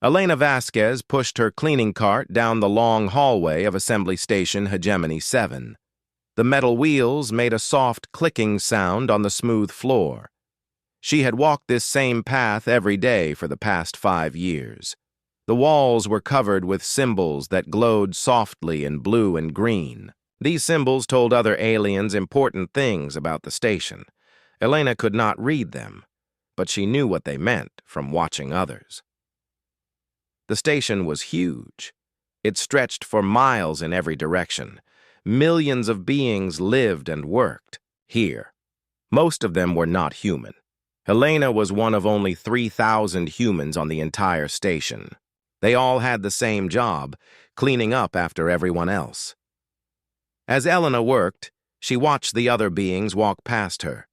Elena Vasquez pushed her cleaning cart down the long hallway of Assembly Station Hegemony 7. The metal wheels made a soft clicking sound on the smooth floor. She had walked this same path every day for the past 5 years. The walls were covered with symbols that glowed softly in blue and green. These symbols told other aliens important things about the station. Elena could not read them, but she knew what they meant from watching others. The station was huge. It stretched for miles in every direction. Millions of beings lived and worked here. Most of them were not human. Elena was one of only 3,000 humans on the entire station. They all had the same job, cleaning up after everyone else. As Elena worked, she watched the other beings walk past her.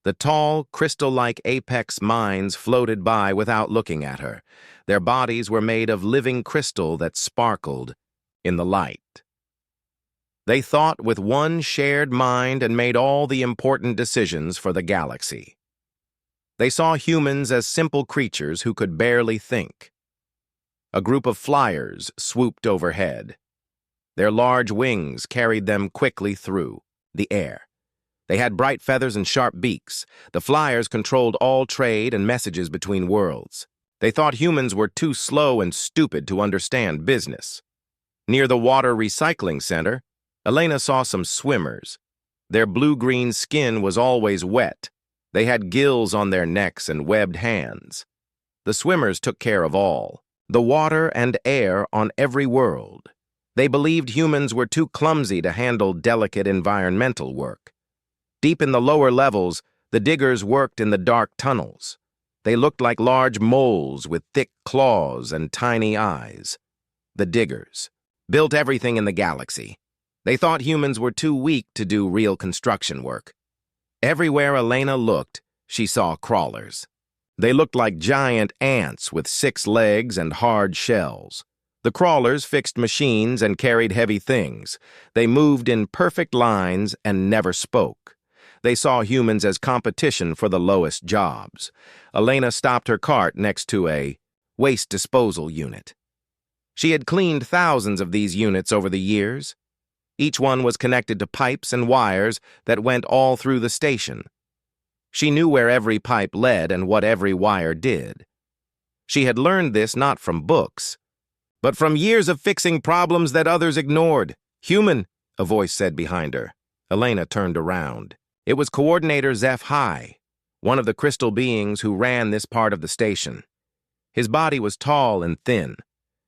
The tall, crystal-like apex minds floated by without looking at her. Their bodies were made of living crystal that sparkled in the light. They thought with one shared mind and made all the important decisions for the galaxy. They saw humans as simple creatures who could barely think. A group of flyers swooped overhead. Their large wings carried them quickly through the air. They had bright feathers and sharp beaks. The flyers controlled all trade and messages between worlds. They thought humans were too slow and stupid to understand business. Near the water recycling center, Elena saw some swimmers. Their blue-green skin was always wet. They had gills on their necks and webbed hands. The swimmers took care of all, the water and air on every world. They believed humans were too clumsy to handle delicate environmental work. Deep in the lower levels, the diggers worked in the dark tunnels. They looked like large moles with thick claws and tiny eyes. The diggers built everything in the galaxy. They thought humans were too weak to do real construction work. Everywhere Elena looked, she saw crawlers. They looked like giant ants with 6 legs and hard shells. The crawlers fixed machines and carried heavy things. They moved in perfect lines and never spoke. They saw humans as competition for the lowest jobs. Elena stopped her cart next to a waste disposal unit. She had cleaned thousands of these units over the years. Each one was connected to pipes and wires that went all through the station. She knew where every pipe led and what every wire did. She had learned this not from books, but from years of fixing problems that others ignored. "Human," a voice said behind her. Elena turned around. It was Coordinator HFY, one of the crystal beings who ran this part of the station. His body was tall and thin,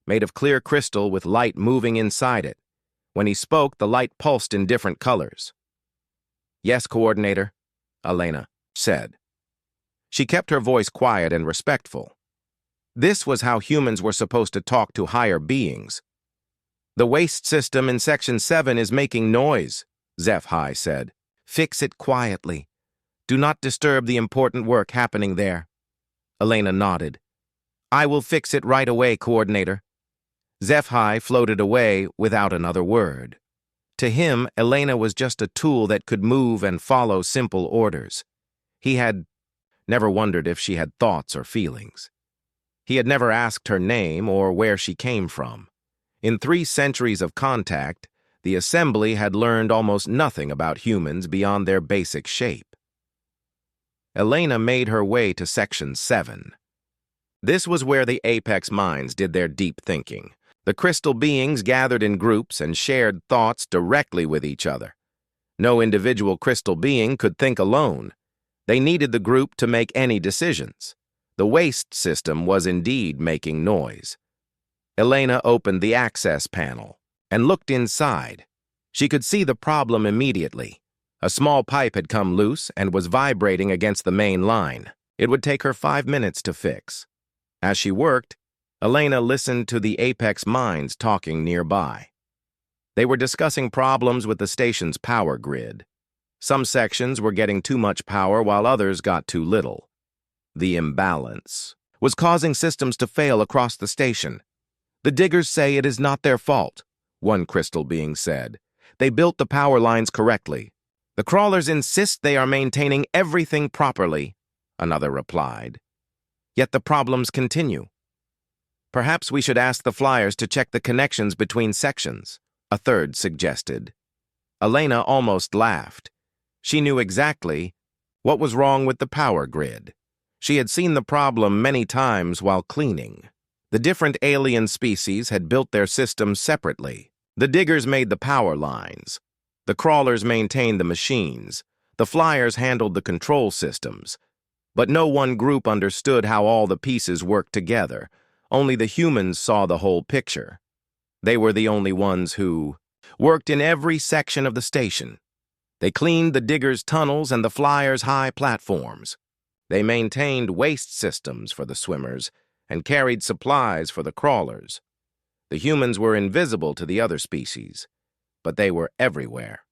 made of clear crystal with light moving inside it. When he spoke, the light pulsed in different colors. "Yes, Coordinator," Elena said. She kept her voice quiet and respectful. This was how humans were supposed to talk to higher beings. "The waste system in Section 7 is making noise," HFY said. "Fix it quietly. Do not disturb the important work happening there." Elena nodded. "I will fix it right away, Coordinator." HFY floated away without another word. To him, Elena was just a tool that could move and follow simple orders. He had never wondered if she had thoughts or feelings. He had never asked her name or where she came from. In 3 centuries of contact, the Assembly had learned almost nothing about humans beyond their basic shape. Elena made her way to Section 7. This was where the apex minds did their deep thinking. The crystal beings gathered in groups and shared thoughts directly with each other. No individual crystal being could think alone. They needed the group to make any decisions. The waste system was indeed making noise. Elena opened the access panel and looked inside. She could see the problem immediately. A small pipe had come loose and was vibrating against the main line. It would take her 5 minutes to fix. As she worked, Elena listened to the apex minds talking nearby. They were discussing problems with the station's power grid. Some sections were getting too much power while others got too little. The imbalance was causing systems to fail across the station. "The diggers say it is not their fault," one crystal being said. "They built the power lines correctly. The crawlers insist they are maintaining everything properly," another replied. "Yet the problems continue." Perhaps we should ask the flyers to check the connections between sections, a third suggested. Elena almost laughed. She knew exactly what was wrong with the power grid. She had seen the problem many times while cleaning. The different alien species had built their systems separately. The diggers made the power lines. The crawlers maintained the machines. The flyers handled the control systems. But no one group understood how all the pieces worked together. Only the humans saw the whole picture. They were the only ones who worked in every section of the station. They cleaned the diggers' tunnels and the flyers' high platforms. They maintained waste systems for the swimmers and carried supplies for the crawlers. The humans were invisible to the other species, but they were everywhere.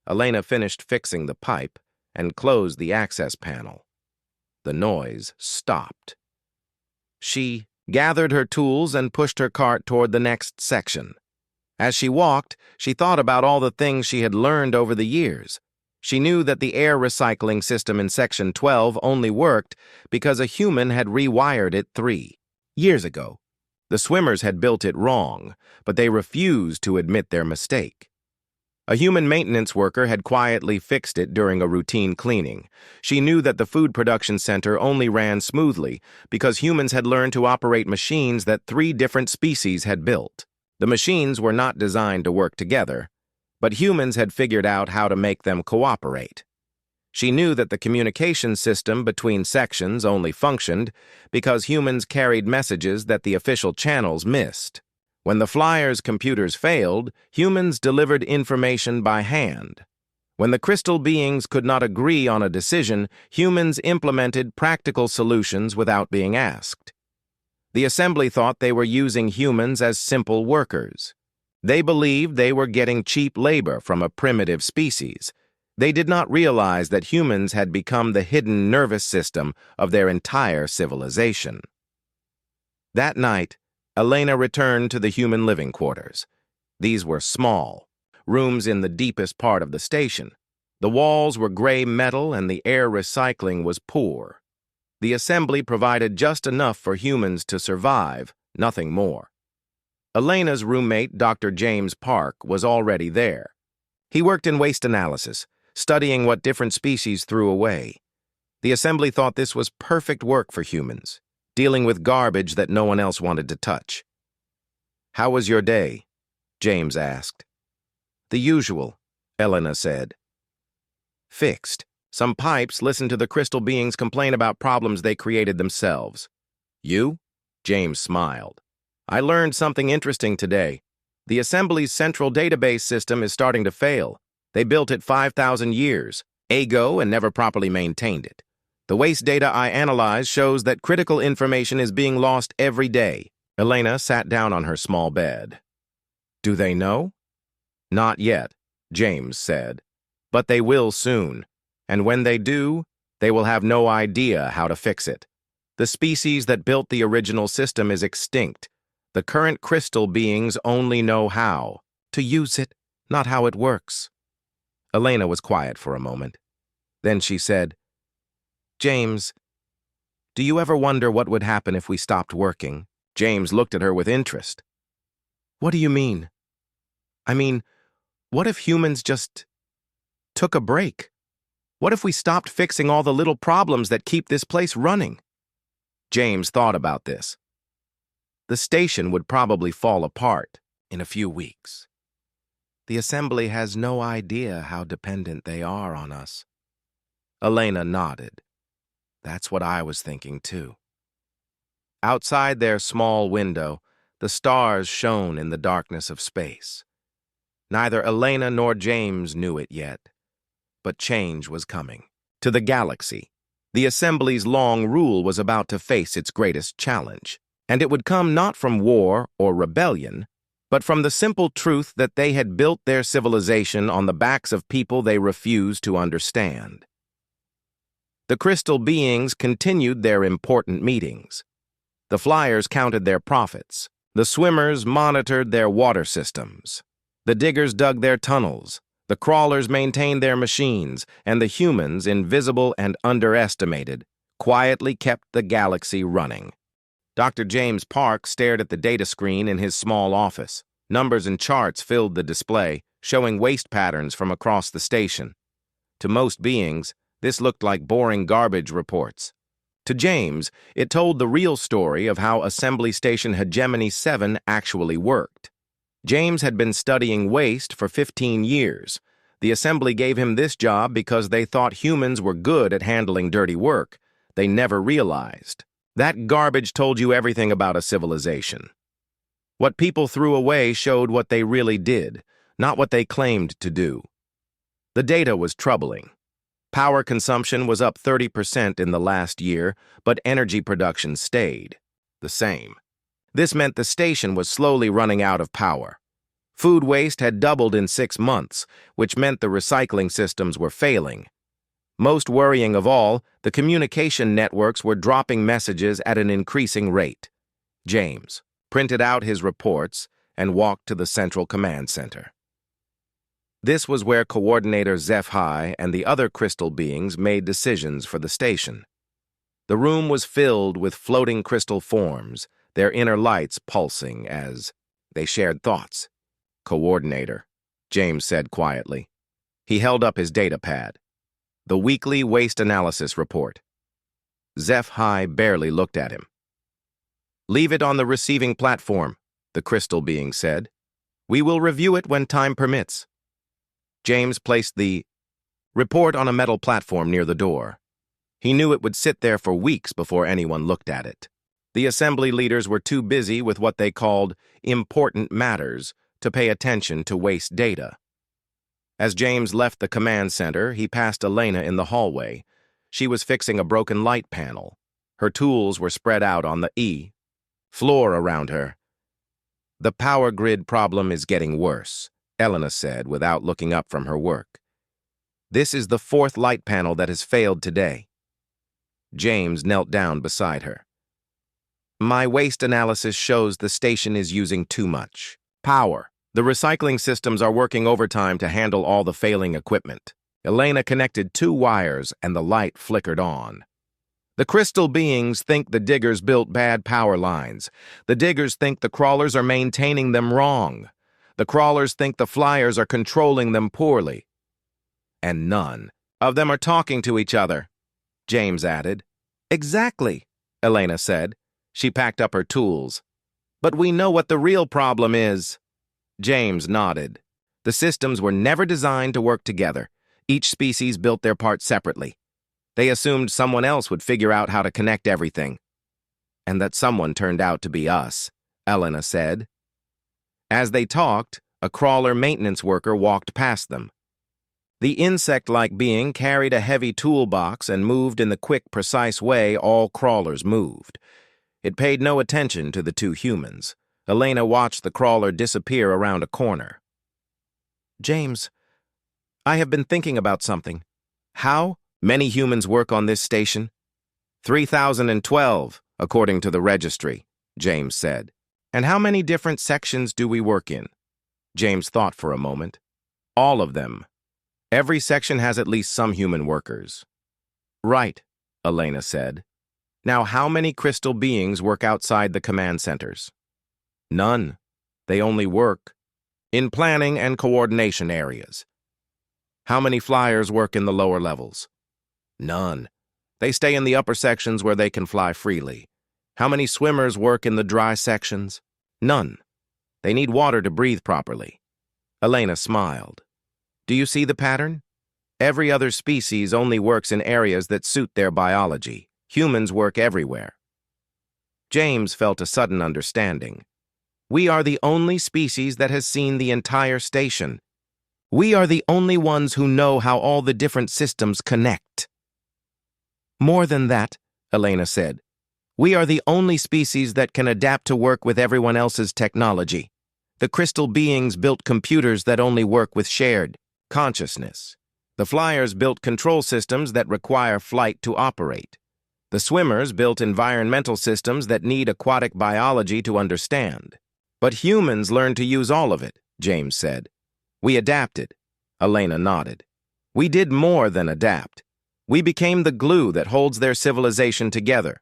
Elena finished fixing the pipe and closed the access panel. The noise stopped. She gathered her tools and pushed her cart toward the next section. As she walked, she thought about all the things she had learned over the years. She knew that the air recycling system in Section 12 only worked because a human had rewired it 3 years ago. The swimmers had built it wrong, but they refused to admit their mistake. A human maintenance worker had quietly fixed it during a routine cleaning. She knew that the food production center only ran smoothly because humans had learned to operate machines that 3 different species had built. The machines were not designed to work together, but humans had figured out how to make them cooperate. She knew that the communication system between sections only functioned because humans carried messages that the official channels missed. When the flyers' computers failed, humans delivered information by hand. When the crystal beings could not agree on a decision, humans implemented practical solutions without being asked. The assembly thought they were using humans as simple workers. They believed they were getting cheap labor from a primitive species. They did not realize that humans had become the hidden nervous system of their entire civilization. That night, Elena returned to the human living quarters. These were small, rooms in the deepest part of the station. The walls were gray metal and the air recycling was poor. The assembly provided just enough for humans to survive, nothing more. Elena's roommate, Dr. James Park, was already there. He worked in waste analysis, studying what different species threw away. The assembly thought this was perfect work for humans, dealing with garbage that no one else wanted to touch. "How was your day?" James asked. "The usual," Elena said. "Fixed. Some pipes listened to the crystal beings complain about problems they created themselves." "You?" James smiled. "I learned something interesting today. The assembly's central database system is starting to fail. They built it 5,000 years ago and never properly maintained it. The waste data I analyzed shows that critical information is being lost every day." Elena sat down on her small bed. "Do they know?" "Not yet," James said. "But they will soon. And when they do, they will have no idea how to fix it. The species that built the original system is extinct. The current crystal beings only know how to use it, not how it works." Elena was quiet for a moment. Then she said, "James, do you ever wonder what would happen if we stopped working?" James looked at her with interest. "What do you mean?" "I mean, what if humans just took a break? What if we stopped fixing all the little problems that keep this place running?" James thought about this. "The station would probably fall apart in a few weeks. The assembly has no idea how dependent they are on us." Elena nodded. "That's what I was thinking too." Outside their small window, the stars shone in the darkness of space. Neither Elena nor James knew it yet, but change was coming. To the galaxy, the assembly's long rule was about to face its greatest challenge, and it would come not from war or rebellion, but from the simple truth that they had built their civilization on the backs of people they refused to understand. The crystal beings continued their important meetings. The flyers counted their profits. The swimmers monitored their water systems. The diggers dug their tunnels. The crawlers maintained their machines, and the humans, invisible and underestimated, quietly kept the galaxy running. Dr. James Park stared at the data screen in his small office. Numbers and charts filled the display, showing waste patterns from across the station. To most beings, this looked like boring garbage reports. To James, it told the real story of how Assembly Station Hegemony 7 actually worked. James had been studying waste for 15 years. The Assembly gave him this job because they thought humans were good at handling dirty work. They never realized. That garbage told you everything about a civilization. What people threw away showed what they really did, not what they claimed to do. The data was troubling. Power consumption was up 30% in the last year, but energy production stayed the same. This meant the station was slowly running out of power. Food waste had doubled in 6 months, which meant the recycling systems were failing. Most worrying of all, the communication networks were dropping messages at an increasing rate. James printed out his reports and walked to the central command center. This was where Coordinator HFY and the other crystal beings made decisions for the station. The room was filled with floating crystal forms, their inner lights pulsing as they shared thoughts. "Coordinator," James said quietly. He held up his data pad. The weekly waste analysis report. HFY barely looked at him. "Leave it on the receiving platform," the crystal being said. "We will review it when time permits." James placed the report on a metal platform near the door. He knew it would sit there for weeks before anyone looked at it. The assembly leaders were too busy with what they called important matters to pay attention to waste data. As James left the command center, he passed Elena in the hallway. She was fixing a broken light panel. Her tools were spread out on the floor around her. "The power grid problem is getting worse," Elena said without looking up from her work. "This is the 4th light panel that has failed today." James knelt down beside her. "My waste analysis shows the station is using too much power. The recycling systems are working overtime to handle all the failing equipment." Elena connected 2 wires and the light flickered on. "The crystal beings think the diggers built bad power lines. The diggers think the crawlers are maintaining them wrong. The crawlers think the flyers are controlling them poorly. And none of them are talking to each other," James added. "Exactly," Elena said. She packed up her tools. "But we know what the real problem is." James nodded. "The systems were never designed to work together. Each species built their part separately. They assumed someone else would figure out how to connect everything. And that someone turned out to be us," Elena said. As they talked, a crawler maintenance worker walked past them. The insect-like being carried a heavy toolbox and moved in the quick, precise way all crawlers moved. It paid no attention to the 2 humans. Elena watched the crawler disappear around a corner. "James, I have been thinking about something. How many humans work on this station?" 3,012, according to the registry," James said. "And how many different sections do we work in?" James thought for a moment. "All of them. Every section has at least some human workers." "Right," Elena said. "Now how many crystal beings work outside the command centers?" "None. They only work in planning and coordination areas." "How many flyers work in the lower levels?" "None. They stay in the upper sections where they can fly freely." "How many swimmers work in the dry sections?" "None. They need water to breathe properly." Elena smiled. "Do you see the pattern? Every other species only works in areas that suit their biology. Humans work everywhere." James felt a sudden understanding. "We are the only species that has seen the entire station. We are the only ones who know how all the different systems connect." "More than that," Elena said. "We are the only species that can adapt to work with everyone else's technology. The crystal beings built computers that only work with shared consciousness. The flyers built control systems that require flight to operate. The swimmers built environmental systems that need aquatic biology to understand. But humans learned to use all of it," James said. "We adapted." Elena nodded. "We did more than adapt. We became the glue that holds their civilization together.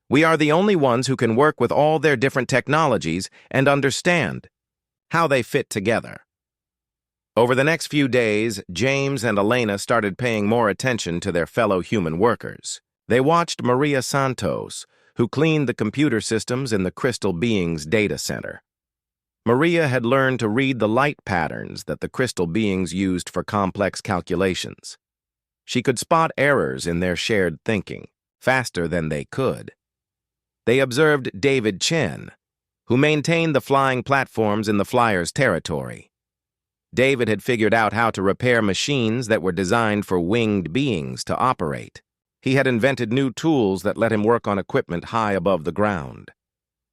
We are the only ones who can work with all their different technologies and understand how they fit together. Over the next few days, James and Elena started paying more attention to their fellow human workers. They watched Maria Santos, who cleaned the computer systems in the Crystal Beings data center. Maria had learned to read the light patterns that the Crystal Beings used for complex calculations. She could spot errors in their shared thinking, faster than they could. They observed David Chen, who maintained the flying platforms in the Flyers' territory. David had figured out how to repair machines that were designed for winged beings to operate. He had invented new tools that let him work on equipment high above the ground.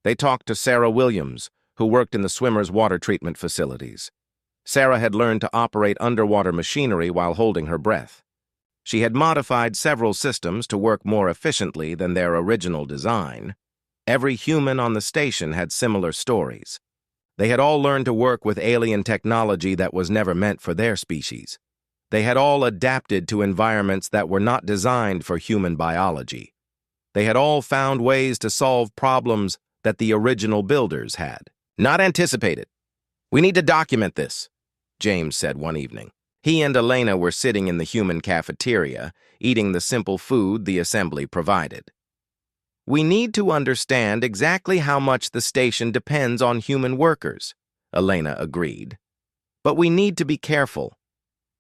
They talked to Sarah Williams, who worked in the swimmers' water treatment facilities. Sarah had learned to operate underwater machinery while holding her breath. She had modified several systems to work more efficiently than their original design. Every human on the station had similar stories. They had all learned to work with alien technology that was never meant for their species. They had all adapted to environments that were not designed for human biology. They had all found ways to solve problems that the original builders had not anticipated. "We need to document this," James said one evening. He and Elena were sitting in the human cafeteria, eating the simple food the assembly provided. "We need to understand exactly how much the station depends on human workers," Elena agreed. "But we need to be careful.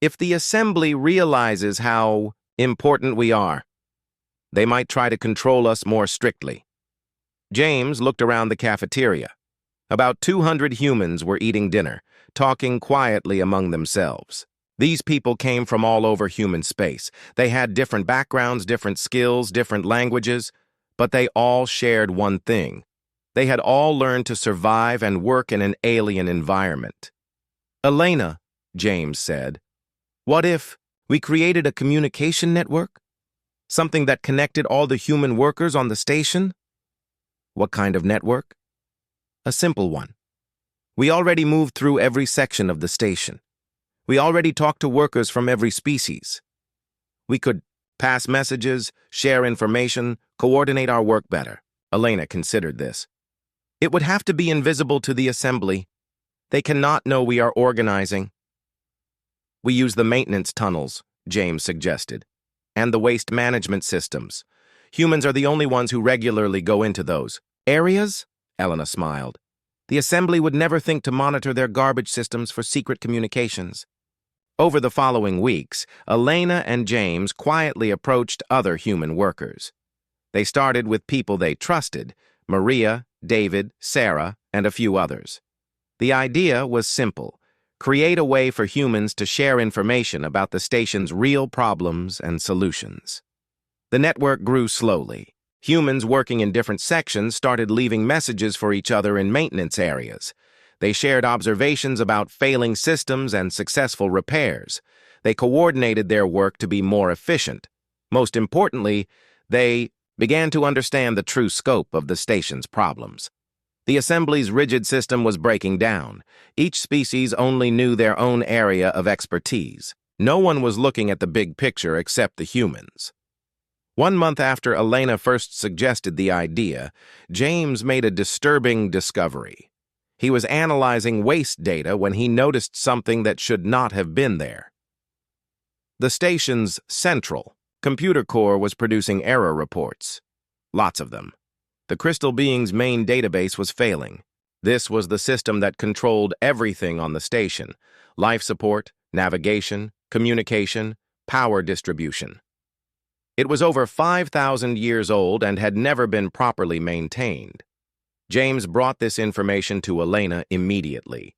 If the assembly realizes how important we are, they might try to control us more strictly." James looked around the cafeteria. About 200 humans were eating dinner, talking quietly among themselves. These people came from all over human space. They had different backgrounds, different skills, different languages, but they all shared one thing. They had all learned to survive and work in an alien environment. "Elena," James said, "what if we created a communication network? Something that connected all the human workers on the station?" "What kind of network?" "A simple one. We already move through every section of the station. We already talk to workers from every species. We could pass messages, share information, coordinate our work better." Elena considered this. "It would have to be invisible to the assembly. They cannot know we are organizing." "We use the maintenance tunnels," James suggested, "and the waste management systems. Humans are the only ones who regularly go into those areas." Elena smiled. "The assembly would never think to monitor their garbage systems for secret communications." Over the following weeks, Elena and James quietly approached other human workers. They started with people they trusted: Maria, David, Sarah, and a few others. The idea was simple: create a way for humans to share information about the station's real problems and solutions. The network grew slowly. Humans working in different sections started leaving messages for each other in maintenance areas. They shared observations about failing systems and successful repairs. They coordinated their work to be more efficient. Most importantly, they began to understand the true scope of the station's problems. The assembly's rigid system was breaking down. Each species only knew their own area of expertise. No one was looking at the big picture except the humans. 1 month after Elena first suggested the idea, James made a disturbing discovery. He was analyzing waste data when he noticed something that should not have been there. The station's central computer core was producing error reports. Lots of them. The Crystal Beings' main database was failing. This was the system that controlled everything on the station: life support, navigation, communication, power distribution. It was over 5,000 years old and had never been properly maintained. James brought this information to Elena immediately.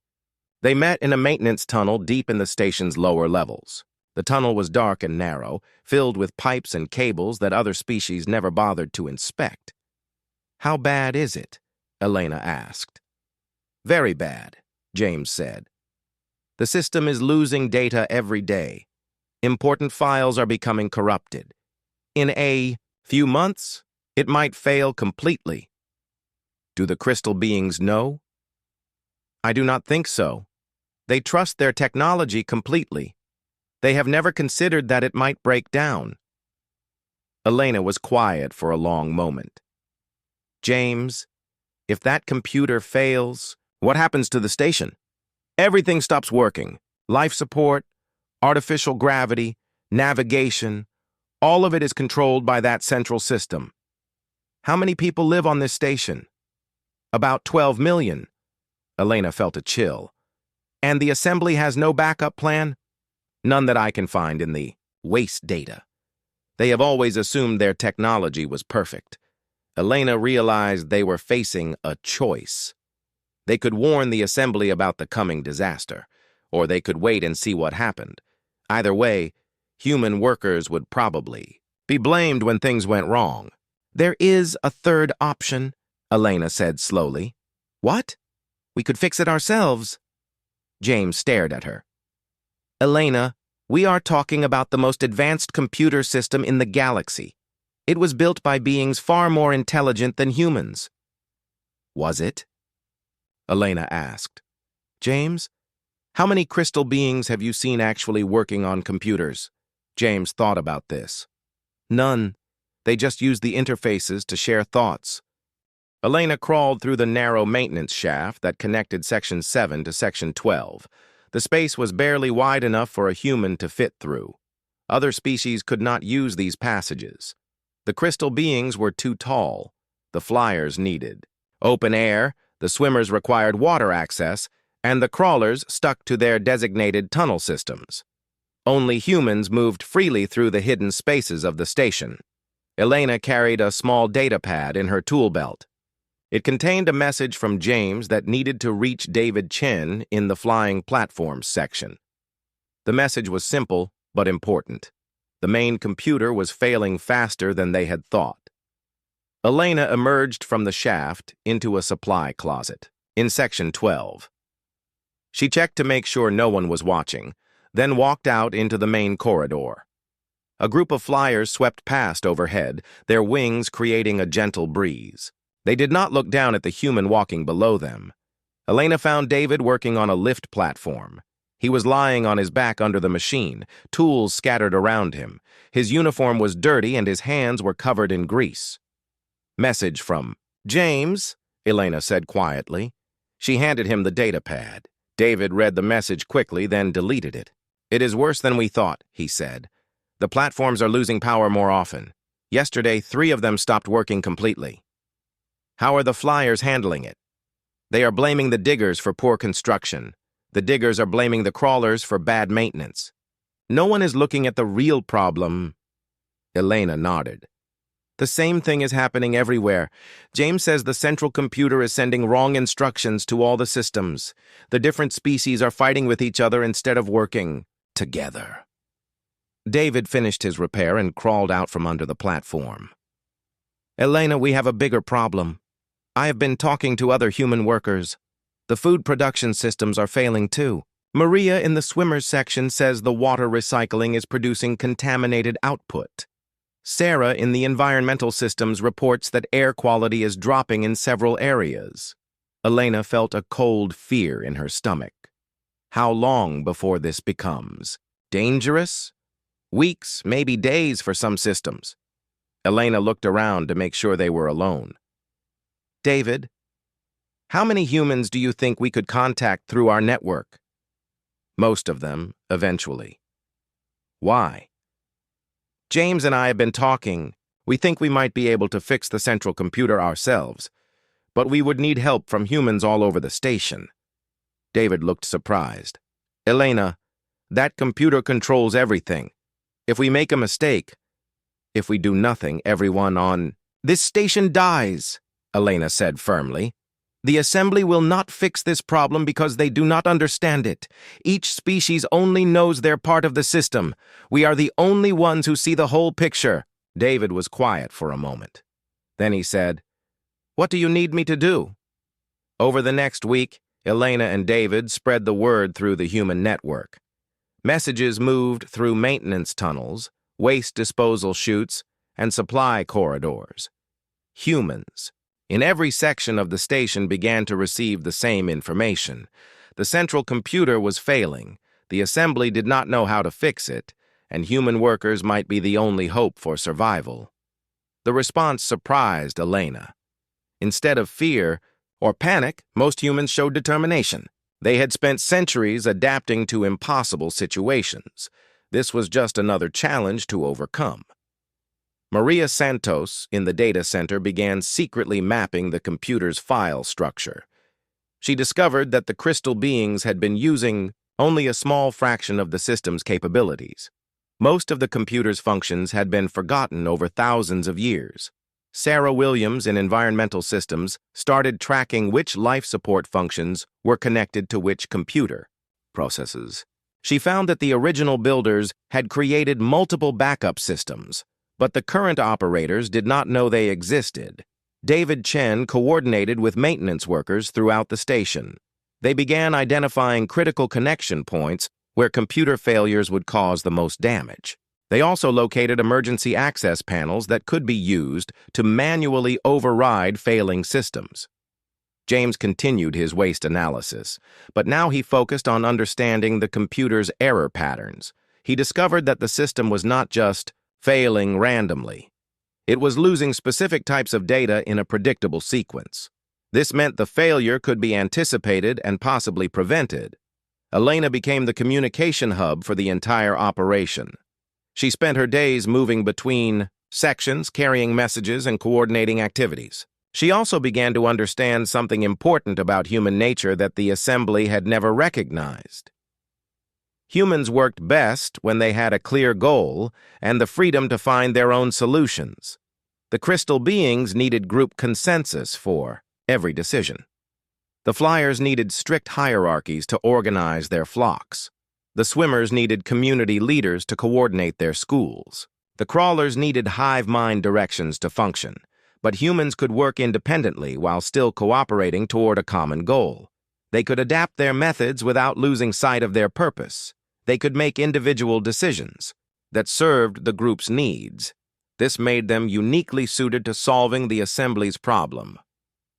They met in a maintenance tunnel deep in the station's lower levels. The tunnel was dark and narrow, filled with pipes and cables that other species never bothered to inspect. "How bad is it?" Elena asked. "Very bad," James said. "The system is losing data every day. Important files are becoming corrupted. In a few months, it might fail completely." "Do the Crystal Beings know?" "I do not think so. They trust their technology completely. They have never considered that it might break down." Elena was quiet for a long moment. James, if that computer fails, what happens to the station? Everything stops working. Life support, artificial gravity, navigation, all of it is controlled by that central system. How many people live on this station? About 12 million. Elena felt a chill. And the assembly has no backup plan? None that I can find in the waste data. They have always assumed their technology was perfect. Elena realized they were facing a choice. They could warn the assembly about the coming disaster, or they could wait and see what happened. Either way, human workers would probably be blamed when things went wrong. There is a third option, Elena said slowly. What? We could fix it ourselves. James stared at her. Elena, we are talking about the most advanced computer system in the galaxy. It was built by beings far more intelligent than humans. Was it? Elena asked. James, how many crystal beings have you seen actually working on computers? James thought about this. None. They just use the interfaces to share thoughts. Elena crawled through the narrow maintenance shaft that connected Section 7 to Section 12. The space was barely wide enough for a human to fit through. Other species could not use these passages. The crystal beings were too tall. The flyers needed open air, the swimmers required water access, and the crawlers stuck to their designated tunnel systems. Only humans moved freely through the hidden spaces of the station. Elena carried a small data pad in her tool belt. It contained a message from James that needed to reach David Chen in the flying platforms section. The message was simple but important. The main computer was failing faster than they had thought. Elena emerged from the shaft into a supply closet in Section 12. She checked to make sure no one was watching, then walked out into the main corridor. A group of flyers swept past overhead, their wings creating a gentle breeze. They did not look down at the human walking below them. Elena found David working on a lift platform. He was lying on his back under the machine, tools scattered around him. His uniform was dirty and his hands were covered in grease. Message from James, Elena said quietly. She handed him the data pad. David read the message quickly, then deleted it. It is worse than we thought, he said. The platforms are losing power more often. Yesterday, 3 of them stopped working completely. How are the flyers handling it? They are blaming the diggers for poor construction. The diggers are blaming the crawlers for bad maintenance. No one is looking at the real problem. Elena nodded. The same thing is happening everywhere. James says the central computer is sending wrong instructions to all the systems. The different species are fighting with each other instead of working together. David finished his repair and crawled out from under the platform. Elena, we have a bigger problem. I have been talking to other human workers. The food production systems are failing too. Maria in the swimmers section says the water recycling is producing contaminated output. Sarah in the environmental systems reports that air quality is dropping in several areas. Elena felt a cold fear in her stomach. How long before this becomes dangerous? Weeks, maybe days for some systems. Elena looked around to make sure they were alone. David, how many humans do you think we could contact through our network? Most of them, eventually. Why? James and I have been talking. We think we might be able to fix the central computer ourselves, but we would need help from humans all over the station. David looked surprised. Elena, that computer controls everything. If we make a mistake, if we do nothing, everyone on this station dies, Elena said firmly. The assembly will not fix this problem because they do not understand it. Each species only knows their part of the system. We are the only ones who see the whole picture. David was quiet for a moment. Then he said, What do you need me to do? Over the next week, Elena and David spread the word through the human network. Messages moved through maintenance tunnels, waste disposal chutes, and supply corridors. Humans in every section of the station began to receive the same information. The central computer was failing, the assembly did not know how to fix it, and human workers might be the only hope for survival. The response surprised Elena. Instead of fear or panic, most humans showed determination. They had spent centuries adapting to impossible situations. This was just another challenge to overcome. Maria Santos, in the data center, began secretly mapping the computer's file structure. She discovered that the crystal beings had been using only a small fraction of the system's capabilities. Most of the computer's functions had been forgotten over thousands of years. Sarah Williams in Environmental Systems started tracking which life support functions were connected to which computer processes. She found that the original builders had created multiple backup systems, but the current operators did not know they existed. David Chen coordinated with maintenance workers throughout the station. They began identifying critical connection points where computer failures would cause the most damage. They also located emergency access panels that could be used to manually override failing systems. James continued his waste analysis, but now he focused on understanding the computer's error patterns. He discovered that the system was not just failing randomly. It was losing specific types of data in a predictable sequence. This meant the failure could be anticipated and possibly prevented. Elena became the communication hub for the entire operation. She spent her days moving between sections, carrying messages, and coordinating activities. She also began to understand something important about human nature that the assembly had never recognized. Humans worked best when they had a clear goal and the freedom to find their own solutions. The crystal beings needed group consensus for every decision. The flyers needed strict hierarchies to organize their flocks. The swimmers needed community leaders to coordinate their schools. The crawlers needed hive mind directions to function, but humans could work independently while still cooperating toward a common goal. They could adapt their methods without losing sight of their purpose. They could make individual decisions that served the group's needs. This made them uniquely suited to solving the assembly's problem.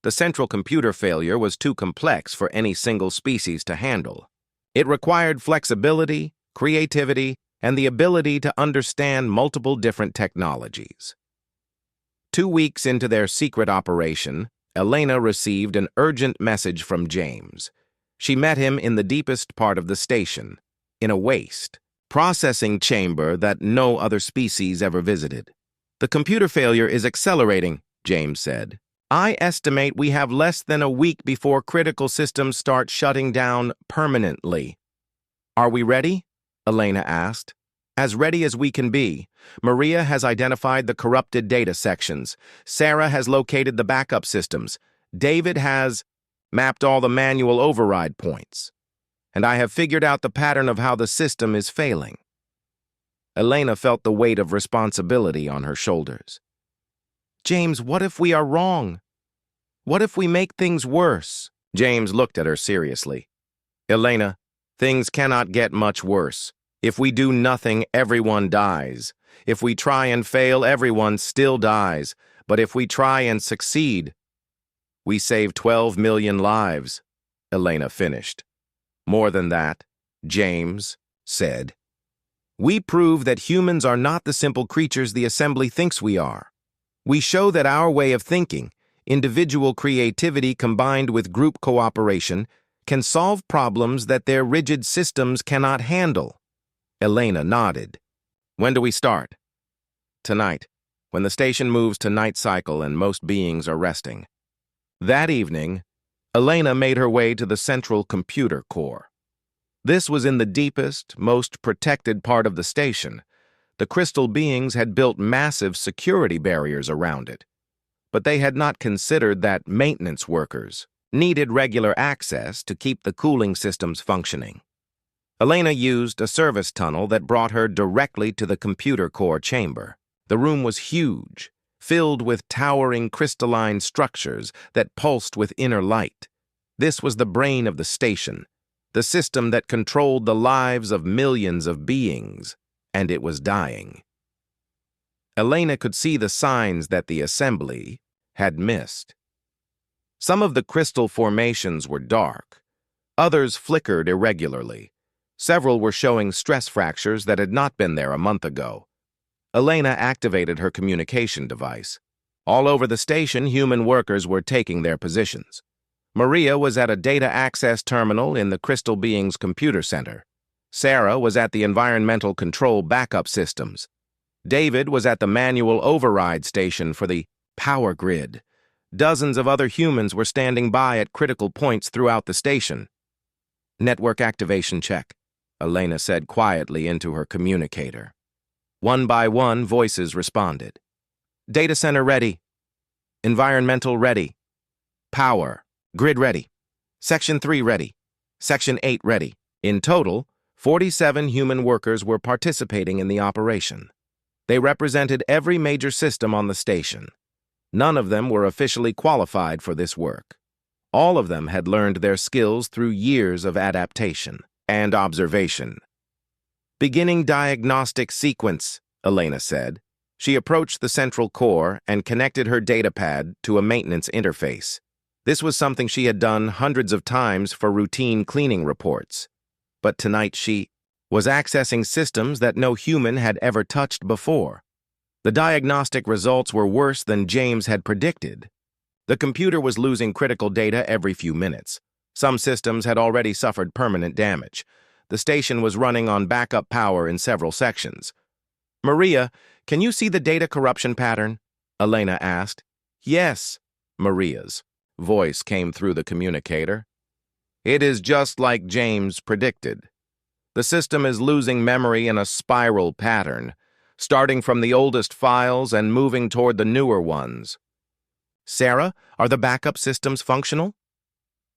The central computer failure was too complex for any single species to handle. It required flexibility, creativity, and the ability to understand multiple different technologies. 2 weeks into their secret operation, Elena received an urgent message from James. She met him in the deepest part of the station, in a waste processing chamber that no other species ever visited. "The computer failure is accelerating," James said. "I estimate we have less than a week before critical systems start shutting down permanently." "Are we ready?" Elena asked. "As ready as we can be. Maria has identified the corrupted data sections. Sarah has located the backup systems. David has mapped all the manual override points. And I have figured out the pattern of how the system is failing." Elena felt the weight of responsibility on her shoulders. "James, what if we are wrong? What if we make things worse?" James looked at her seriously. "Elena, things cannot get much worse. If we do nothing, everyone dies. If we try and fail, everyone still dies. But if we try and succeed, we save 12 million lives," Elena finished. "More than that," James said. "We prove that humans are not the simple creatures the assembly thinks we are. We show that our way of thinking, individual creativity combined with group cooperation, can solve problems that their rigid systems cannot handle." Elena nodded. "When do we start?" "Tonight, when the station moves to night cycle and most beings are resting." That evening, Elena made her way to the central computer core. This was in the deepest, most protected part of the station. The crystal beings had built massive security barriers around it, but they had not considered that maintenance workers needed regular access to keep the cooling systems functioning. Elena used a service tunnel that brought her directly to the computer core chamber. The room was huge, filled with towering crystalline structures that pulsed with inner light. This was the brain of the station, the system that controlled the lives of millions of beings, and it was dying. Elena could see the signs that the assembly had missed. Some of the crystal formations were dark. Others flickered irregularly. Several were showing stress fractures that had not been there a month ago. Elena activated her communication device. All over the station, human workers were taking their positions. Maria was at a data access terminal in the Crystal Beings Computer Center. Sarah was at the environmental control backup systems. David was at the manual override station for the power grid. Dozens of other humans were standing by at critical points throughout the station. "Network activation check," Elena said quietly into her communicator. One by one, voices responded. "Data center ready. Environmental ready. Power. Grid ready. Section 3 ready. Section 8 ready." In total, 47 human workers were participating in the operation. They represented every major system on the station. None of them were officially qualified for this work. All of them had learned their skills through years of adaptation and observation. "Beginning diagnostic sequence," Elena said. She approached the central core and connected her datapad to a maintenance interface. This was something she had done hundreds of times for routine cleaning reports. But tonight she was accessing systems that no human had ever touched before. The diagnostic results were worse than James had predicted. The computer was losing critical data every few minutes. Some systems had already suffered permanent damage. The station was running on backup power in several sections. "Maria, can you see the data corruption pattern?" Elena asked. "Yes," Maria's voice came through the communicator. "It is just like James predicted. The system is losing memory in a spiral pattern, starting from the oldest files and moving toward the newer ones." "Sarah, are the backup systems functional?"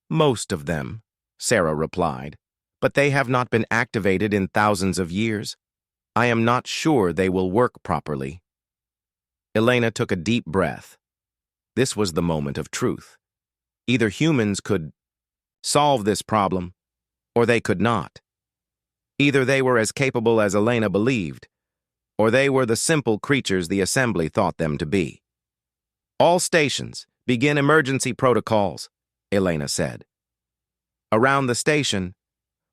"Most of them," Sarah replied, "but they have not been activated in thousands of years. I am not sure they will work properly." Elena took a deep breath. This was the moment of truth. Either humans could solve this problem, or they could not. Either they were as capable as Elena believed, or they were the simple creatures the assembly thought them to be. "All stations, begin emergency protocols," Elena said. Around the station,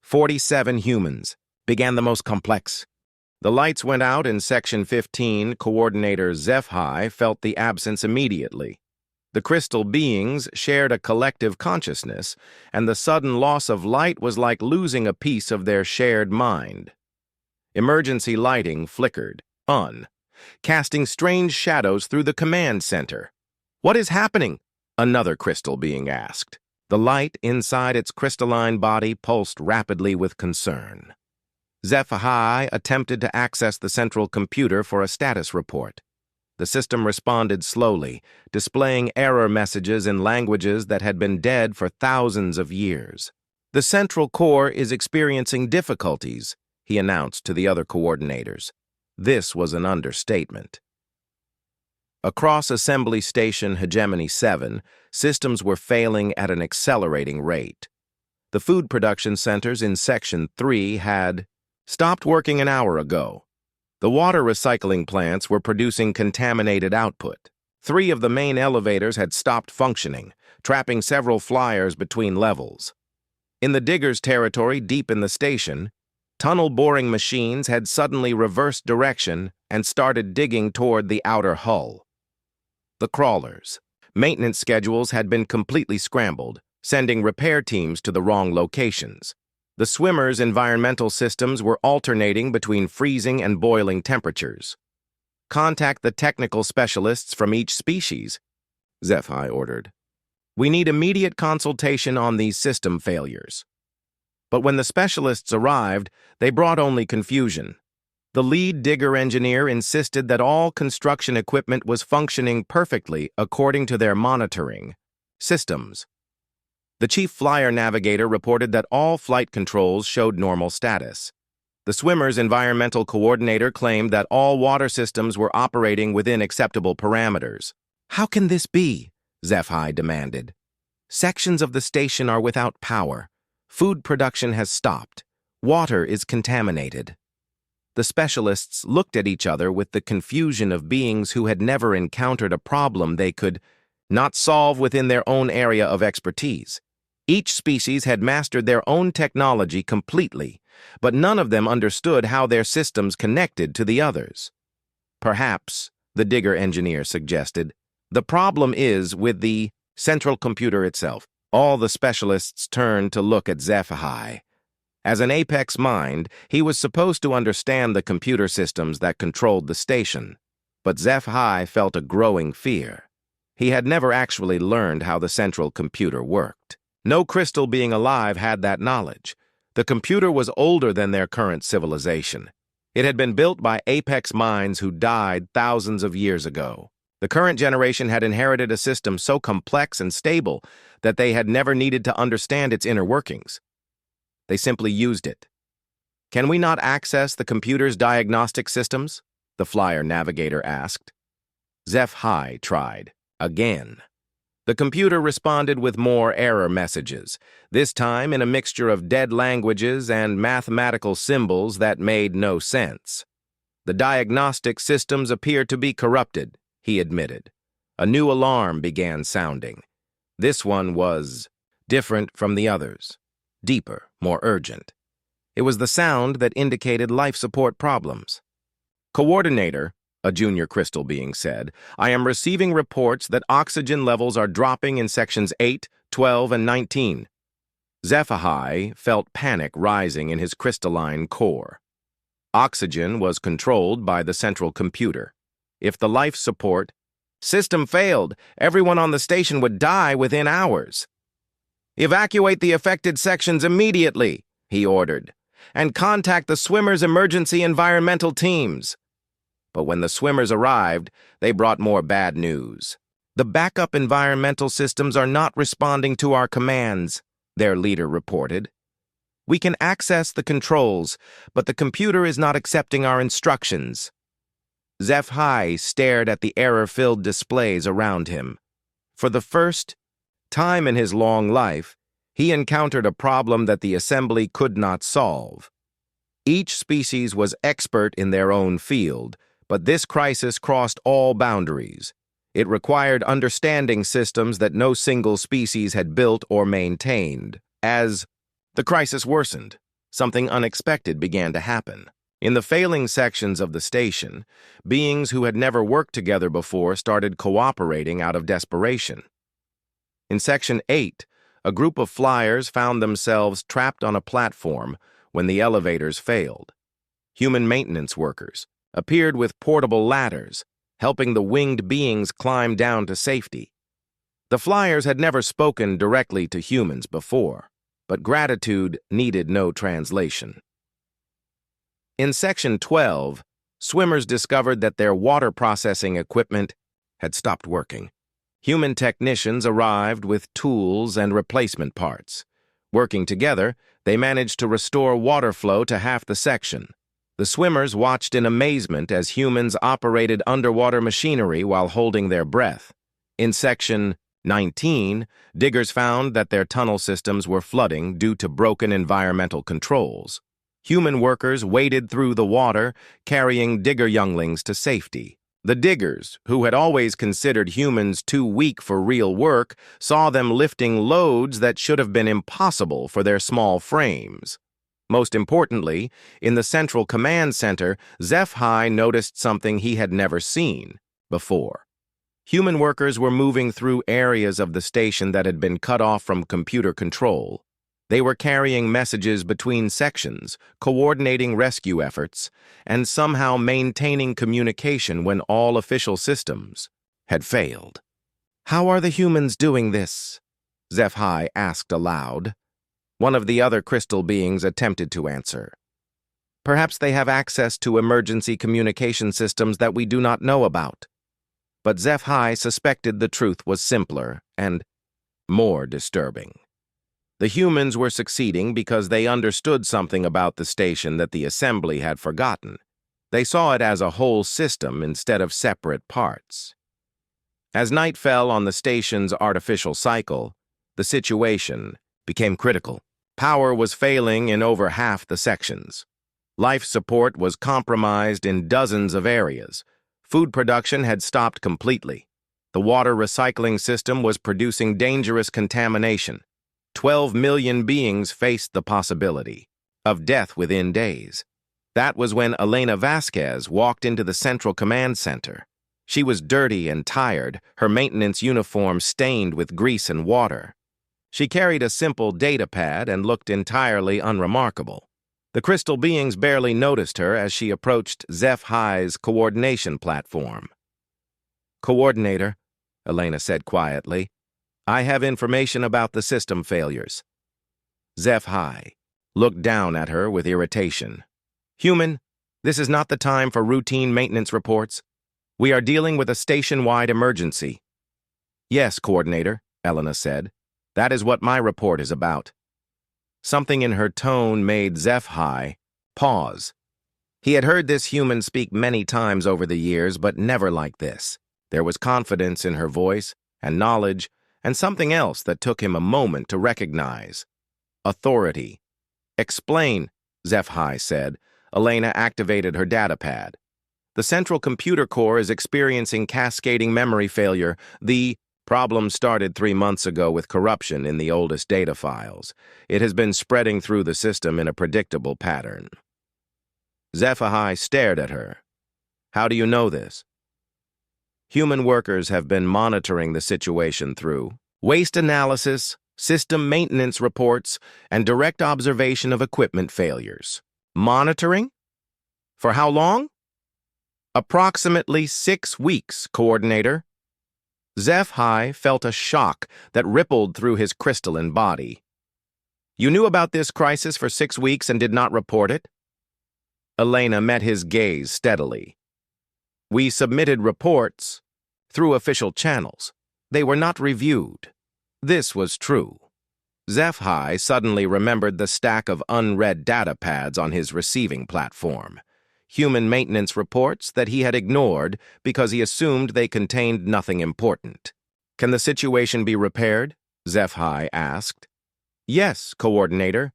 47 humans began the most complex. The lights went out in Section 15. Coordinator HFY felt the absence immediately. The crystal beings shared a collective consciousness, and the sudden loss of light was like losing a piece of their shared mind. Emergency lighting flickered on, casting strange shadows through the command center. "What is happening?" another crystal being asked. The light inside its crystalline body pulsed rapidly with concern. HFY attempted to access the central computer for a status report. The system responded slowly, displaying error messages in languages that had been dead for thousands of years. "The central core is experiencing difficulties," he announced to the other coordinators. This was an understatement. Across Assembly Station Hegemony 7, systems were failing at an accelerating rate. The food production centers in Section 3 had stopped working an hour ago. The water recycling plants were producing contaminated output. 3 of the main elevators had stopped functioning, trapping several flyers between levels. In the diggers' territory deep in the station, tunnel boring machines had suddenly reversed direction and started digging toward the outer hull. The crawlers' maintenance schedules had been completely scrambled, sending repair teams to the wrong locations. The swimmers' environmental systems were alternating between freezing and boiling temperatures. "Contact the technical specialists from each species," HFY ordered. "We need immediate consultation on these system failures." But when the specialists arrived, they brought only confusion. The lead digger engineer insisted that all construction equipment was functioning perfectly according to their monitoring systems. The chief flyer navigator reported that all flight controls showed normal status. The swimmer's environmental coordinator claimed that all water systems were operating within acceptable parameters. "How can this be?" HFY demanded. "Sections of the station are without power. Food production has stopped. Water is contaminated." The specialists looked at each other with the confusion of beings who had never encountered a problem they could not solve within their own area of expertise. Each species had mastered their own technology completely, but none of them understood how their systems connected to the others. "Perhaps," the digger engineer suggested, The problem is with the central computer itself. All the specialists turned to look at HFY. As an apex mind, he was supposed to understand the computer systems that controlled the station. But HFY felt a growing fear. He had never actually learned how the central computer worked. No crystal being alive had that knowledge. The computer was older than their current civilization. It had been built by apex minds who died thousands of years ago. The current generation had inherited a system so complex and stable that they had never needed to understand its inner workings. They simply used it. "Can we not access the computer's diagnostic systems?" the flyer navigator asked. HFY tried. Again. The computer responded with more error messages, this time in a mixture of dead languages and mathematical symbols that made no sense. The diagnostic systems appeared to be corrupted, he admitted. A new alarm began sounding. This one was different from the others, deeper, more urgent. It was the sound that indicated life support problems. "Coordinator," a junior crystal being said, "I am receiving reports that oxygen levels are dropping in sections 8, 12, and 19. HFY felt panic rising in his crystalline core. Oxygen was controlled by the central computer. If the life support system failed, everyone on the station would die within hours. "Evacuate the affected sections immediately," he ordered, "and contact the swimmers' emergency environmental teams." But when the swimmers arrived, they brought more bad news. "The backup environmental systems are not responding to our commands," their leader reported. "We can access the controls, but the computer is not accepting our instructions." HFY stared at the error-filled displays around him. For the first time in his long life, he encountered a problem that the assembly could not solve. Each species was expert in their own field, but this crisis crossed all boundaries. It required understanding systems that no single species had built or maintained. As the crisis worsened, something unexpected began to happen. In the failing sections of the station, beings who had never worked together before started cooperating out of desperation. In Section 8, a group of flyers found themselves trapped on a platform when the elevators failed. Human maintenance workers appeared with portable ladders, helping the winged beings climb down to safety. The flyers had never spoken directly to humans before, but gratitude needed no translation. In Section 12, swimmers discovered that their water processing equipment had stopped working. Human technicians arrived with tools and replacement parts. Working together, they managed to restore water flow to half the section. The swimmers watched in amazement as humans operated underwater machinery while holding their breath. In Section 19, diggers found that their tunnel systems were flooding due to broken environmental controls. Human workers waded through the water, carrying digger younglings to safety. The diggers, who had always considered humans too weak for real work, saw them lifting loads that should have been impossible for their small frames. Most importantly, in the central command center, HFY noticed something he had never seen before. Human workers were moving through areas of the station that had been cut off from computer control. They were carrying messages between sections, coordinating rescue efforts, and somehow maintaining communication when all official systems had failed. "How are the humans doing this?" HFY asked aloud. One of the other crystal beings attempted to answer. "Perhaps they have access to emergency communication systems that we do not know about." But HFY suspected the truth was simpler and more disturbing. The humans were succeeding because they understood something about the station that the assembly had forgotten. They saw it as a whole system instead of separate parts. As night fell on the station's artificial cycle, the situation became critical. Power was failing in over half the sections. Life support was compromised in dozens of areas. Food production had stopped completely. The water recycling system was producing dangerous contamination. 12 million beings faced the possibility of death within days. That was when Elena Vasquez walked into the Central Command Center. She was dirty and tired, her maintenance uniform stained with grease and water. She carried a simple data pad and looked entirely unremarkable. The crystal beings barely noticed her as she approached HFY's coordination platform. "Coordinator," Elena said quietly, "I have information about the system failures." HFY looked down at her with irritation. "Human, this is not the time for routine maintenance reports. We are dealing with a station-wide emergency." "Yes, Coordinator," Elena said. "That is what my report is about." Something in her tone made HFY pause. He had heard this human speak many times over the years, but never like this. There was confidence in her voice, and knowledge, and something else that took him a moment to recognize. Authority. "Explain," HFY said. Elena activated her data pad. "The central computer core is experiencing cascading memory failure. The problem started 3 months ago with corruption in the oldest data files. It has been spreading through the system in a predictable pattern." HFY stared at her. "How do you know this?" "Human workers have been monitoring the situation through waste analysis, system maintenance reports, and direct observation of equipment failures." "Monitoring? For how long?" "Approximately 6 weeks, Coordinator." HFY felt a shock that rippled through his crystalline body. "You knew about this crisis for 6 weeks and did not report it?" Elena met his gaze steadily. "We submitted reports through official channels. They were not reviewed." This was true. HFY suddenly remembered the stack of unread data pads on his receiving platform. Human maintenance reports that he had ignored because he assumed they contained nothing important. "Can the situation be repaired?" HFY asked. "Yes, Coordinator,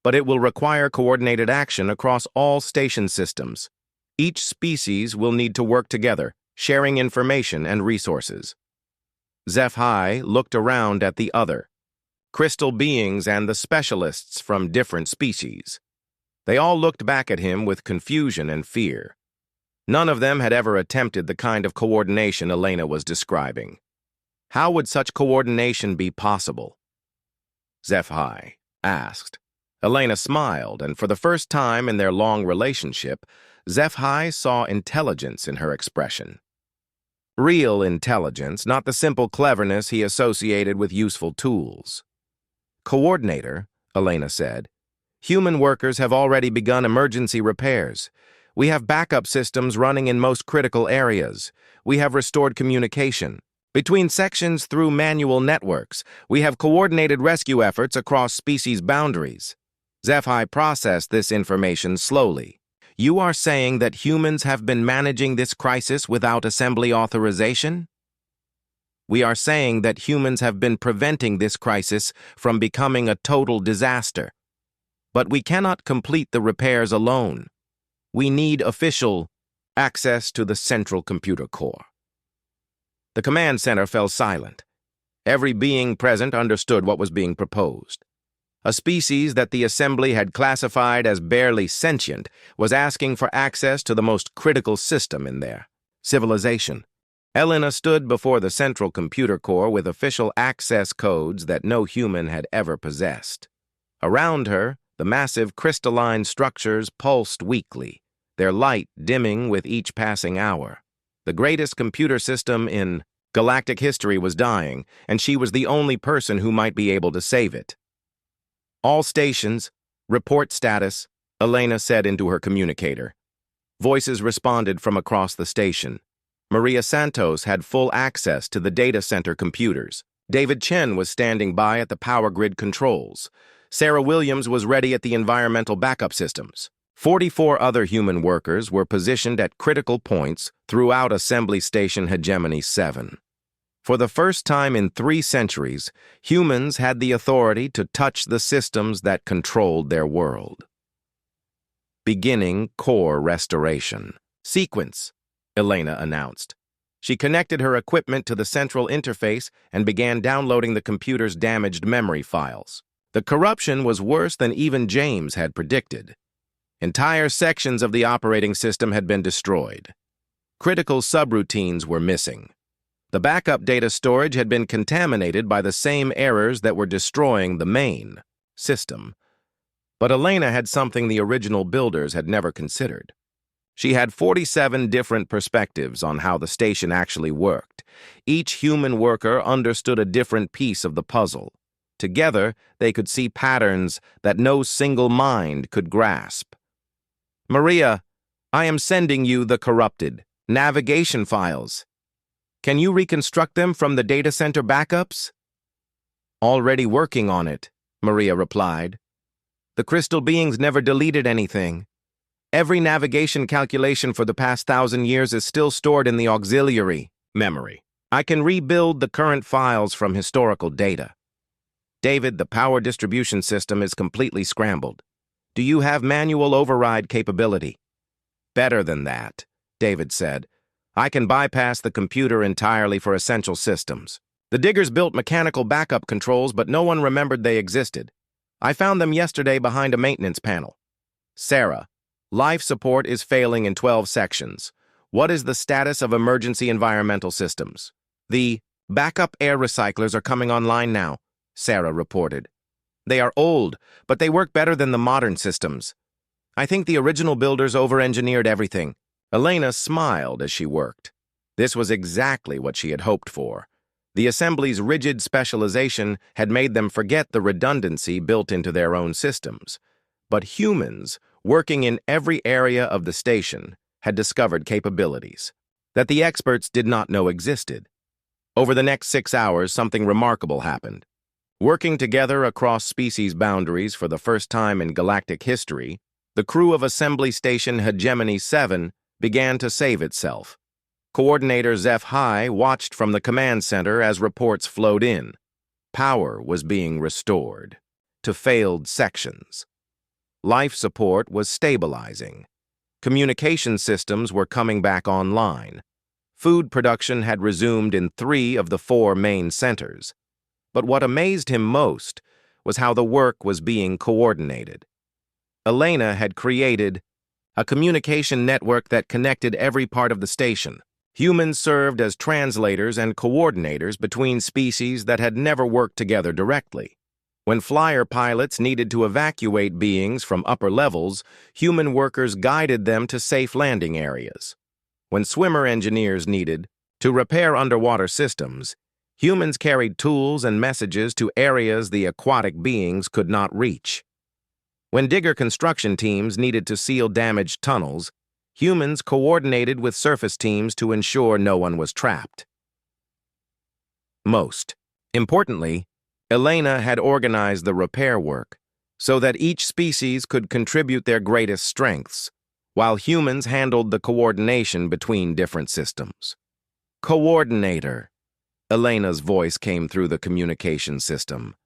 but it will require coordinated action across all station systems. Each species will need to work together, sharing information and resources." HFY looked around at the other crystal beings and the specialists from different species. They all looked back at him with confusion and fear. None of them had ever attempted the kind of coordination Elena was describing. How would such coordination be possible? HFY asked. Elena smiled, and for the first time in their long relationship, HFY saw intelligence in her expression. Real intelligence, not the simple cleverness he associated with useful tools. "Coordinator," Elena said, "human workers have already begun emergency repairs. We have backup systems running in most critical areas. We have restored communication between sections through manual networks. We have coordinated rescue efforts across species boundaries." HFY processed this information slowly. "You are saying that humans have been managing this crisis without assembly authorization?" "We are saying that humans have been preventing this crisis from becoming a total disaster. But we cannot complete the repairs alone. We need official access to the central computer core." The command center fell silent. Every being present understood what was being proposed. A species that the assembly had classified as barely sentient was asking for access to the most critical system in their civilization. Elena stood before the central computer core with official access codes that no human had ever possessed. Around her, the massive crystalline structures pulsed weakly, their light dimming with each passing hour. The greatest computer system in galactic history was dying, and she was the only person who might be able to save it. "All stations, report status," Elena said into her communicator. Voices responded from across the station. Maria Santos had full access to the data center computers. David Chen was standing by at the power grid controls. Sarah Williams was ready at the environmental backup systems. 44 other human workers were positioned at critical points throughout Assembly Station Hegemony 7. For the first time in 3 centuries, humans had the authority to touch the systems that controlled their world. Beginning core restoration. "Sequence," Elena announced. She connected her equipment to the central interface and began downloading the computer's damaged memory files. The corruption was worse than even James had predicted. Entire sections of the operating system had been destroyed. Critical subroutines were missing. The backup data storage had been contaminated by the same errors that were destroying the main system. But Elena had something the original builders had never considered. She had 47 different perspectives on how the station actually worked. Each human worker understood a different piece of the puzzle. Together, they could see patterns that no single mind could grasp. Maria, I am sending you the corrupted navigation files. Can you reconstruct them from the data center backups? Already working on it, Maria replied. The crystal beings never deleted anything. Every navigation calculation for the past 1,000 years is still stored in the auxiliary memory. I can rebuild the current files from historical data. David, the power distribution system is completely scrambled. Do you have manual override capability? Better than that, David said. I can bypass the computer entirely for essential systems. The diggers built mechanical backup controls, but no one remembered they existed. I found them yesterday behind a maintenance panel. Sarah, life support is failing in 12 sections. What is the status of emergency environmental systems? The backup air recyclers are coming online now, Sarah reported. They are old, but they work better than the modern systems. I think the original builders over-engineered everything. Elena smiled as she worked. This was exactly what she had hoped for. The assembly's rigid specialization had made them forget the redundancy built into their own systems. But humans, working in every area of the station, had discovered capabilities that the experts did not know existed. Over the next 6 hours, something remarkable happened. Working together across species boundaries for the first time in galactic history, the crew of Assembly Station Hegemony 7 began to save itself. Coordinator HFY watched from the command center as reports flowed in. Power was being restored to failed sections. Life support was stabilizing. Communication systems were coming back online. Food production had resumed in 3 of the 4 main centers. But what amazed him most was how the work was being coordinated. Elena had created a communication network that connected every part of the station. Humans served as translators and coordinators between species that had never worked together directly. When flyer pilots needed to evacuate beings from upper levels, human workers guided them to safe landing areas. When swimmer engineers needed to repair underwater systems, humans carried tools and messages to areas the aquatic beings could not reach. When digger construction teams needed to seal damaged tunnels, humans coordinated with surface teams to ensure no one was trapped. Most importantly, Elena had organized the repair work so that each species could contribute their greatest strengths, while humans handled the coordination between different systems. Coordinator, Elena's voice came through the communication system.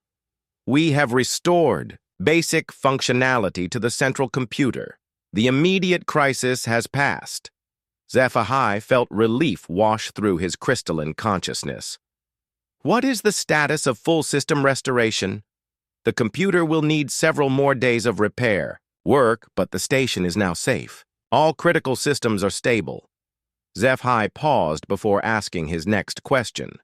We have restored basic functionality to the central computer. The immediate crisis has passed. HFY felt relief wash through his crystalline consciousness. What is the status of full system restoration? The computer will need several more days of repair. Work, but the station is now safe. All critical systems are stable. HFY paused before asking his next question.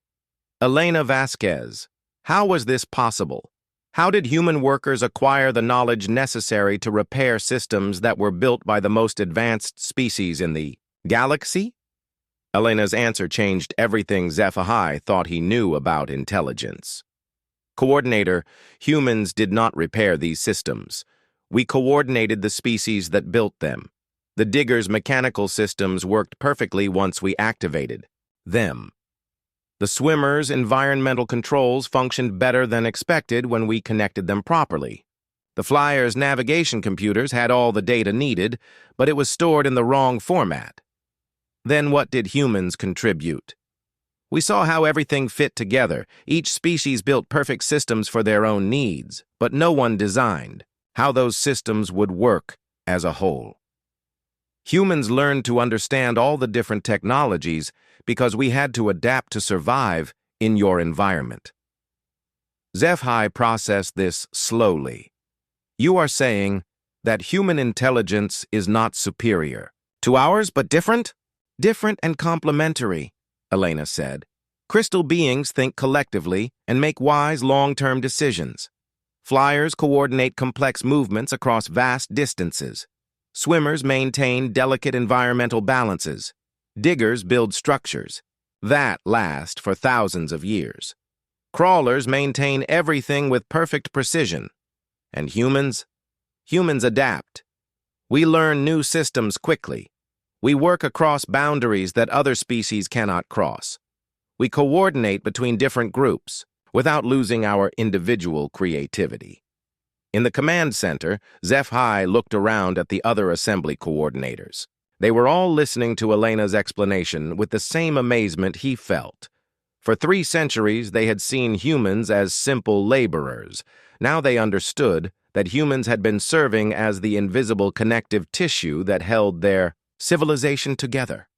Elena Vasquez, how was this possible? How did human workers acquire the knowledge necessary to repair systems that were built by the most advanced species in the galaxy? Elena's answer changed everything HFY thought he knew about intelligence. Coordinator, humans did not repair these systems. We coordinated the species that built them. The diggers' mechanical systems worked perfectly once we activated them. The swimmers' environmental controls functioned better than expected when we connected them properly. The flyers' navigation computers had all the data needed, but it was stored in the wrong format. Then what did humans contribute? We saw how everything fit together. Each species built perfect systems for their own needs, but no one designed how those systems would work as a whole. Humans learned to understand all the different technologies because we had to adapt to survive in your environment. HFY processed this slowly. You are saying that human intelligence is not superior to ours, but different? Different and complementary, Elena said. Crystal beings think collectively and make wise long-term decisions. Flyers coordinate complex movements across vast distances. Swimmers maintain delicate environmental balances. Diggers build structures that last for thousands of years. Crawlers maintain everything with perfect precision. And humans adapt. We learn new systems quickly. We work across boundaries that other species cannot cross. We coordinate between different groups without losing our individual creativity. In the command center, HFY looked around at the other assembly coordinators. They were all listening to Elena's explanation with the same amazement he felt. For 3 centuries, they had seen humans as simple laborers. Now they understood that humans had been serving as the invisible connective tissue that held their civilization together.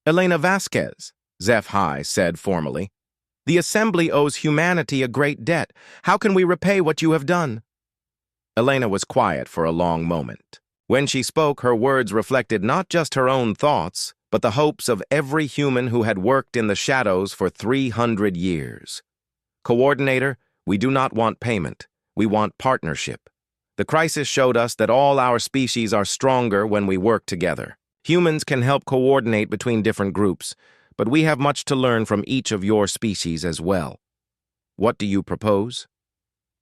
Elena Vasquez, HFY said formally, "The Assembly owes humanity a great debt. How can we repay what you have done?" Elena was quiet for a long moment. When she spoke, her words reflected not just her own thoughts, but the hopes of every human who had worked in the shadows for 300 years. Coordinator, we do not want payment. We want partnership. The crisis showed us that all our species are stronger when we work together. Humans can help coordinate between different groups, but we have much to learn from each of your species as well. What do you propose?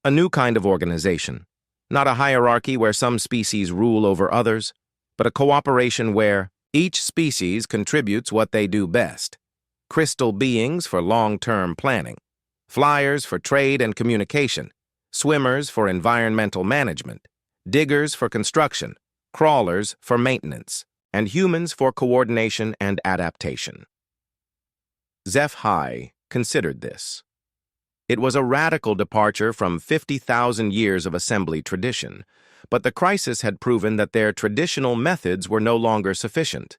A new kind of organization. Not a hierarchy where some species rule over others, but a cooperation where each species contributes what they do best. Crystal beings for long-term planning. Flyers for trade and communication. Swimmers for environmental management. Diggers for construction. Crawlers for maintenance. And humans for coordination and adaptation. HFY considered this. It was a radical departure from 50,000 years of assembly tradition, but the crisis had proven that their traditional methods were no longer sufficient.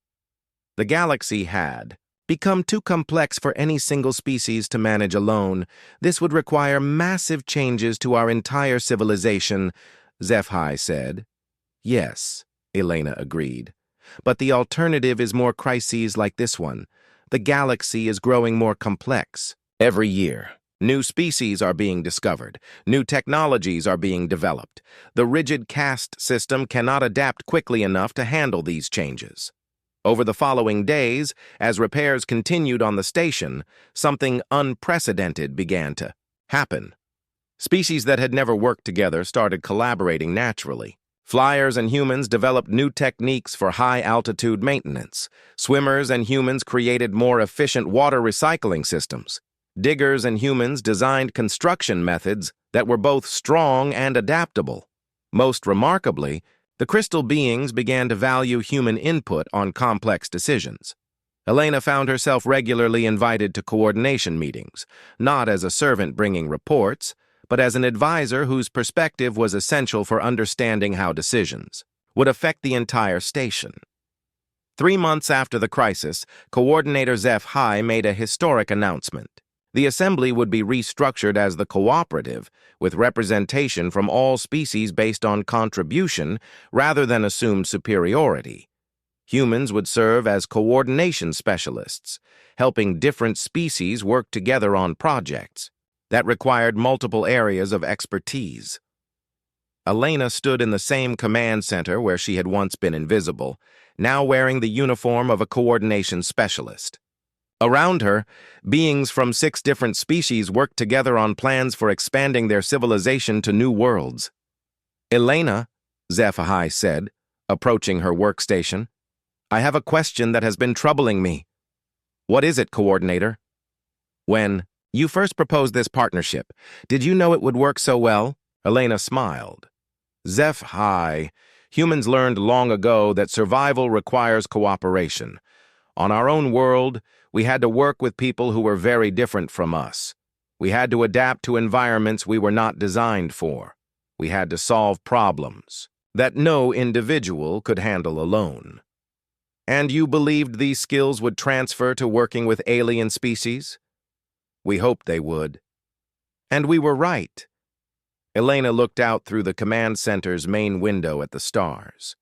The galaxy had become too complex for any single species to manage alone. This would require massive changes to our entire civilization, HFY said. Yes, Elena agreed. But the alternative is more crises like this one. The galaxy is growing more complex. Every year, new species are being discovered. New technologies are being developed. The rigid caste system cannot adapt quickly enough to handle these changes. Over the following days, as repairs continued on the station, something unprecedented began to happen. Species that had never worked together started collaborating naturally. Flyers and humans developed new techniques for high-altitude maintenance. Swimmers and humans created more efficient water recycling systems. Diggers and humans designed construction methods that were both strong and adaptable. Most remarkably, the crystal beings began to value human input on complex decisions. Elena found herself regularly invited to coordination meetings, not as a servant bringing reports, but as an advisor whose perspective was essential for understanding how decisions would affect the entire station. 3 months after the crisis, Coordinator HFY made a historic announcement. The assembly would be restructured as the cooperative, with representation from all species based on contribution rather than assumed superiority. Humans would serve as coordination specialists, helping different species work together on projects that required multiple areas of expertise. Elena stood in the same command center where she had once been invisible, now wearing the uniform of a coordination specialist. Around her, beings from 6 different species worked together on plans for expanding their civilization to new worlds. "Elena," HFY said, approaching her workstation, "I have a question that has been troubling me." "What is it, Coordinator?" "When you first proposed this partnership, did you know it would work so well?" Elena smiled. "HFY, humans learned long ago that survival requires cooperation. On our own world, we had to work with people who were very different from us. We had to adapt to environments we were not designed for. We had to solve problems that no individual could handle alone. And you believed these skills would transfer to working with alien species? We hoped they would. And we were right." Elena looked out through the command center's main window at the stars.